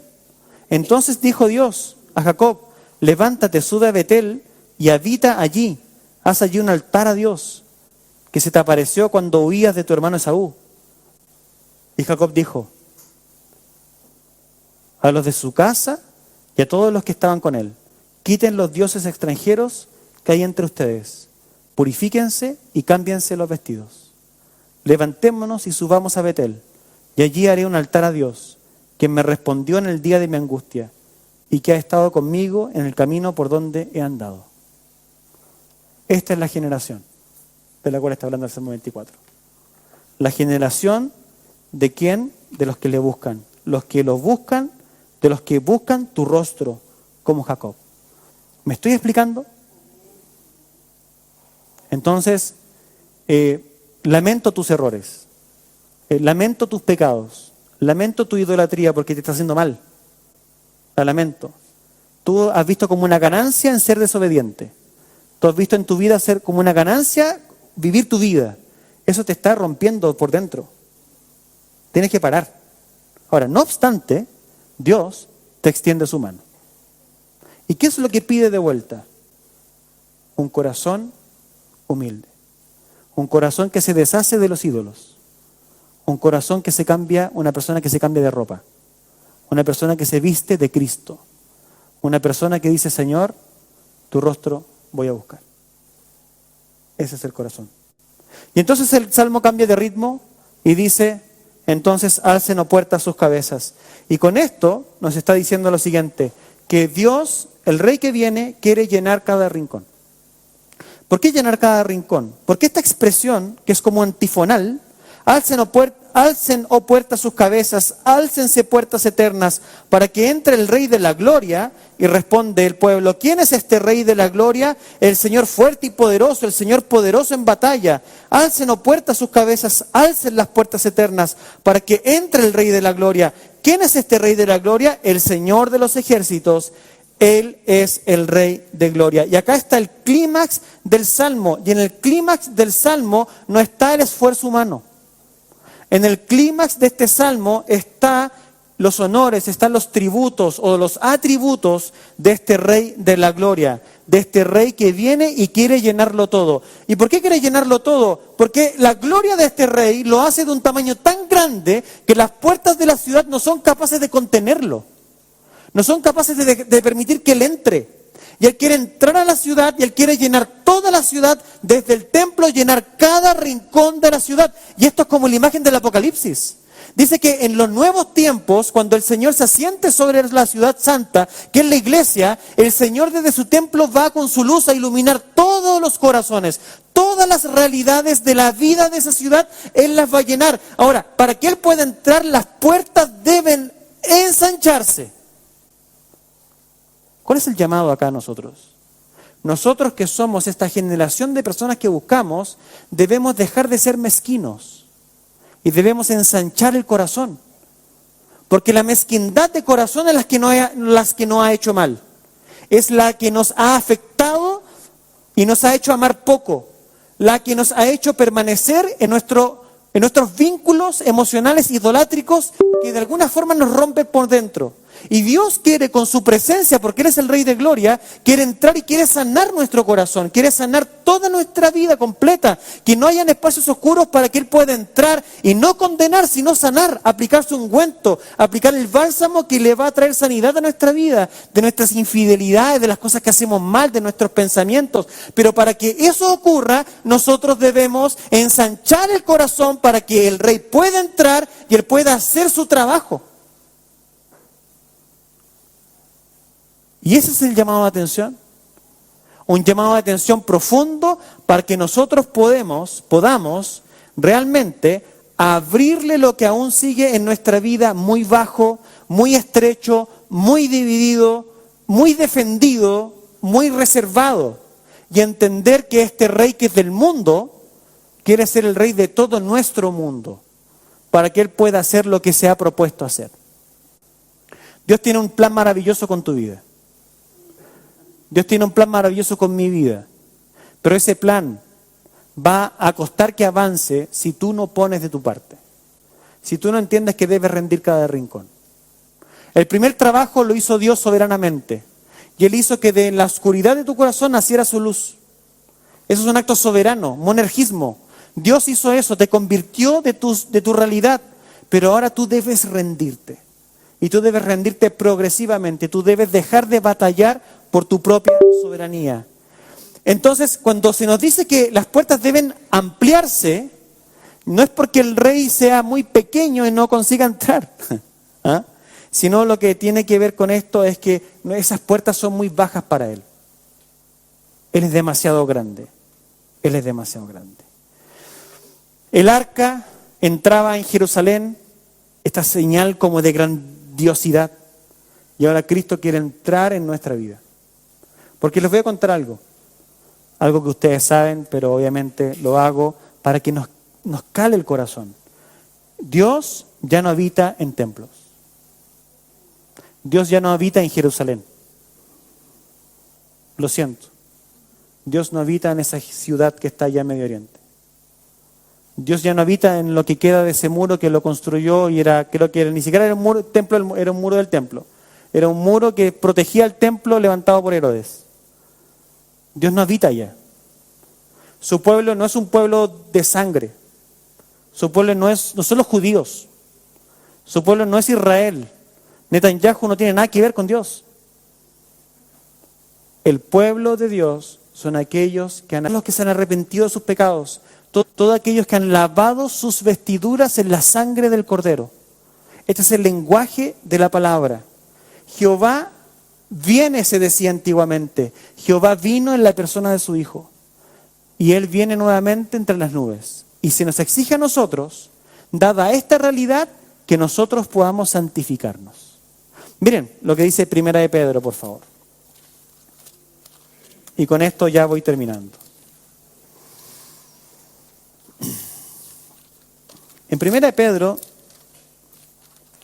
Entonces dijo Dios a Jacob, levántate, sube a Betel y habita allí, haz allí un altar a Dios, que se te apareció cuando huías de tu hermano Esaú. Y Jacob dijo a los de su casa y a todos los que estaban con él, quiten los dioses extranjeros que hay entre ustedes, purifíquense y cámbiense los vestidos. Levantémonos y subamos a Betel, y allí haré un altar a Dios, quien me respondió en el día de mi angustia, y que ha estado conmigo en el camino por donde he andado. Esta es la generación de la cual está hablando el Salmo 24. La generación de quién? De los que le buscan. Los que lo buscan, de los que buscan tu rostro, como Jacob. ¿Me estoy explicando? Entonces, lamento tus errores, lamento tus pecados, lamento tu idolatría porque te está haciendo mal. La lamento. Tú has visto como una ganancia en ser desobediente. Tú has visto en tu vida ser como una ganancia vivir tu vida. Eso te está rompiendo por dentro. Tienes que parar. Ahora, no obstante, Dios te extiende su mano. ¿Y qué es lo que pide de vuelta? Un corazón humilde. Un corazón que se deshace de los ídolos. Un corazón que se cambia, una persona que se cambia de ropa. Una persona que se viste de Cristo. Una persona que dice, Señor, tu rostro voy a buscar. Ese es el corazón. Y entonces el Salmo cambia de ritmo y dice, entonces alcen, oh puertas, sus cabezas. Y con esto nos está diciendo lo siguiente, que Dios, el Rey que viene, quiere llenar cada rincón. ¿Por qué llenar cada rincón? Porque esta expresión, que es como antifonal, alcen, oh puertas, sus cabezas, álcense puertas eternas, para que entre el Rey de la gloria. Y responde el pueblo, ¿quién es este Rey de la gloria? El Señor fuerte y poderoso, el Señor poderoso en batalla. Alcen, oh puertas, sus cabezas, alcen las puertas eternas, para que entre el Rey de la gloria. ¿Quién es este Rey de la gloria? El Señor de los ejércitos. Él es el Rey de gloria. Y acá está el clímax del Salmo. Y en el clímax del Salmo no está el esfuerzo humano. En el clímax de este Salmo están los honores, están los tributos o los atributos de este Rey de la gloria. De este Rey que viene y quiere llenarlo todo. ¿Y por qué quiere llenarlo todo? Porque la gloria de este Rey lo hace de un tamaño tan grande que las puertas de la ciudad no son capaces de contenerlo. No son capaces de permitir que Él entre. Y Él quiere entrar a la ciudad y Él quiere llenar toda la ciudad, desde el templo, llenar cada rincón de la ciudad. Y esto es como la imagen del Apocalipsis. Dice que en los nuevos tiempos, cuando el Señor se asiente sobre la ciudad santa, que es la iglesia, el Señor desde su templo va con su luz a iluminar todos los corazones. Todas las realidades de la vida de esa ciudad, Él las va a llenar. Ahora, para que Él pueda entrar, las puertas deben ensancharse. ¿Cuál es el llamado acá a nosotros? Nosotros que somos esta generación de personas que buscamos, debemos dejar de ser mezquinos y debemos ensanchar el corazón. Porque la mezquindad de corazón es las que no ha hecho mal. Es la que nos ha afectado y nos ha hecho amar poco. La que nos ha hecho permanecer en nuestros vínculos emocionales idolátricos que de alguna forma nos rompen por dentro. Y Dios quiere con su presencia, porque Él es el Rey de Gloria, quiere entrar y quiere sanar nuestro corazón, quiere sanar toda nuestra vida completa, que no hayan espacios oscuros para que Él pueda entrar y no condenar, sino sanar, aplicar su ungüento, aplicar el bálsamo que le va a traer sanidad a nuestra vida, de nuestras infidelidades, de las cosas que hacemos mal, de nuestros pensamientos. Pero para que eso ocurra, nosotros debemos ensanchar el corazón para que el Rey pueda entrar y Él pueda hacer su trabajo. Y ese es el llamado de atención. Un llamado de atención profundo para que nosotros podamos realmente abrirle lo que aún sigue en nuestra vida muy bajo, muy estrecho, muy dividido, muy defendido, muy reservado. Y entender que este Rey que es del mundo, quiere ser el Rey de todo nuestro mundo, para que Él pueda hacer lo que se ha propuesto hacer. Dios tiene un plan maravilloso con tu vida. Dios tiene un plan maravilloso con mi vida, pero ese plan va a costar que avance si tú no pones de tu parte, si tú no entiendes que debes rendir cada rincón. El primer trabajo lo hizo Dios soberanamente, y Él hizo que de la oscuridad de tu corazón naciera su luz. Eso es un acto soberano, monergismo. Dios hizo eso, te convirtió de tu realidad, pero ahora tú debes rendirte. Y tú debes rendirte progresivamente, tú debes dejar de batallar por tu propia soberanía. Entonces, cuando se nos dice que las puertas deben ampliarse, no es porque el Rey sea muy pequeño y no consiga entrar, ¿ah? Sino lo que tiene que ver con esto es que esas puertas son muy bajas para Él. Él es demasiado grande. Él es demasiado grande. El arca entraba en Jerusalén, esta señal como de grandiosidad. Y ahora Cristo quiere entrar en nuestra vida. Porque les voy a contar algo que ustedes saben, pero obviamente lo hago para que nos cale el corazón. Dios ya no habita en templos. Dios ya no habita en Jerusalén. Lo siento. Dios no habita en esa ciudad que está allá en Medio Oriente. Dios ya no habita en lo que queda de ese muro que lo construyó y ni siquiera era un muro, templo, era un muro del templo. Era un muro que protegía el templo levantado por Herodes. Dios no habita allá. Su pueblo no es un pueblo de sangre. Su pueblo no son los judíos. Su pueblo no es Israel. Netanyahu no tiene nada que ver con Dios. El pueblo de Dios son aquellos los que se han arrepentido de sus pecados. Todos aquellos que han lavado sus vestiduras en la sangre del Cordero. Este es el lenguaje de la palabra. Jehová viene, se decía antiguamente. Jehová vino en la persona de su Hijo. Y Él viene nuevamente entre las nubes. Y se nos exige a nosotros, dada esta realidad, que nosotros podamos santificarnos. Miren lo que dice Primera de Pedro, por favor. Y con esto ya voy terminando. En Primera de Pedro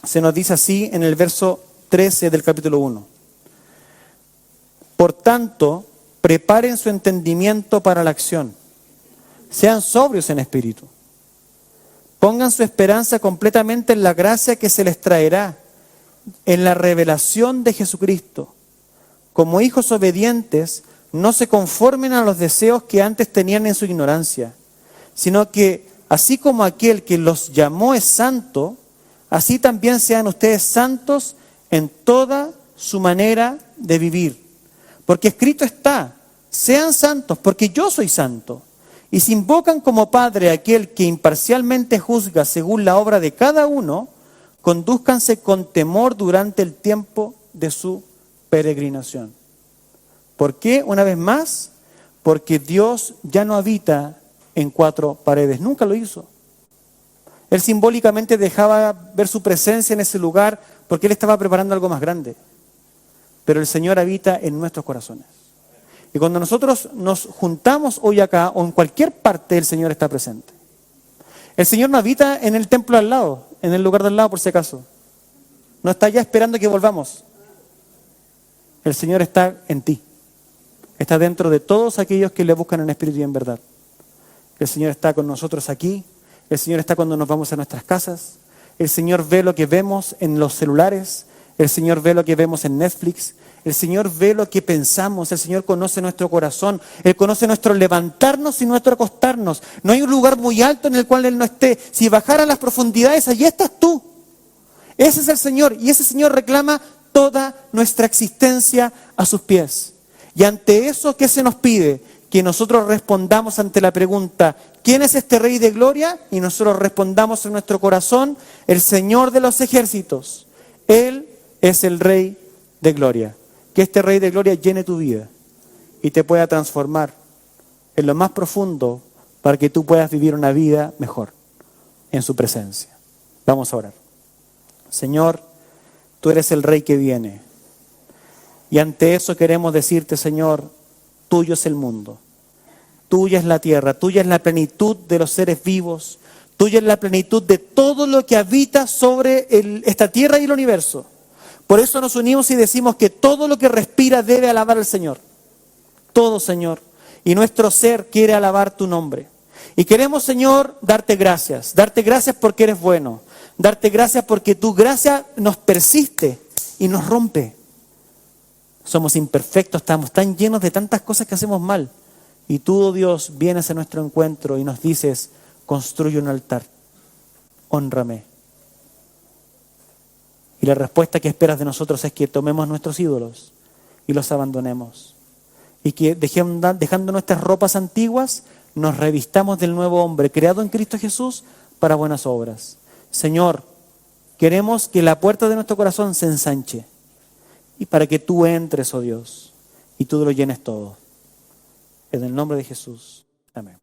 se nos dice así en el verso 13 del capítulo 1. Por tanto, preparen su entendimiento para la acción. Sean sobrios en espíritu. Pongan su esperanza completamente en la gracia que se les traerá, en la revelación de Jesucristo. Como hijos obedientes, no se conformen a los deseos que antes tenían en su ignorancia, sino que, así como aquel que los llamó es santo, así también sean ustedes santos en toda su manera de vivir. Porque escrito está, sean santos, porque yo soy santo. Y si invocan como Padre a aquel que imparcialmente juzga según la obra de cada uno, condúzcanse con temor durante el tiempo de su peregrinación. ¿Por qué? Una vez más, porque Dios ya no habita en cuatro paredes, nunca lo hizo. Él simbólicamente dejaba ver su presencia en ese lugar porque Él estaba preparando algo más grande. Pero el Señor habita en nuestros corazones. Y cuando nosotros nos juntamos hoy acá o en cualquier parte, el Señor está presente. El Señor no habita en el templo al lado, en el lugar del lado por si acaso. No está ya esperando que volvamos. El Señor está en ti. Está dentro de todos aquellos que le buscan en espíritu y en verdad. El Señor está con nosotros aquí. El Señor está cuando nos vamos a nuestras casas. El Señor ve lo que vemos en los celulares. El Señor ve lo que vemos en Netflix. El Señor ve lo que pensamos. El Señor conoce nuestro corazón. Él conoce nuestro levantarnos y nuestro acostarnos. No hay un lugar muy alto en el cual Él no esté. Si bajara a las profundidades, allí estás tú. Ese es el Señor. Y ese Señor reclama toda nuestra existencia a sus pies. Y ante eso, ¿qué se nos pide? Que nosotros respondamos ante la pregunta, ¿quién es este Rey de Gloria? Y nosotros respondamos en nuestro corazón, el Señor de los ejércitos. Él es el Rey de Gloria. Que este Rey de Gloria llene tu vida y te pueda transformar en lo más profundo para que tú puedas vivir una vida mejor en su presencia. Vamos a orar. Señor, tú eres el Rey que viene. Y ante eso queremos decirte, Señor, tuyo es el mundo. Tuya es la tierra, tuya es la plenitud de los seres vivos, tuya es la plenitud de todo lo que habita sobre esta tierra y el universo. Por eso nos unimos y decimos que todo lo que respira debe alabar al Señor. Todo, Señor. Y nuestro ser quiere alabar tu nombre. Y queremos, Señor, darte gracias. Darte gracias porque eres bueno. Darte gracias porque tu gracia nos persiste y nos rompe. Somos imperfectos, estamos tan llenos de tantas cosas que hacemos mal. Y tú, oh Dios, vienes a nuestro encuentro y nos dices, construye un altar, hónrame. Y la respuesta que esperas de nosotros es que tomemos nuestros ídolos y los abandonemos. Y que dejando nuestras ropas antiguas, nos revistamos del nuevo hombre, creado en Cristo Jesús para buenas obras. Señor, queremos que la puerta de nuestro corazón se ensanche. Y para que tú entres, oh Dios, y tú lo llenes todo. En el nombre de Jesús. Amén.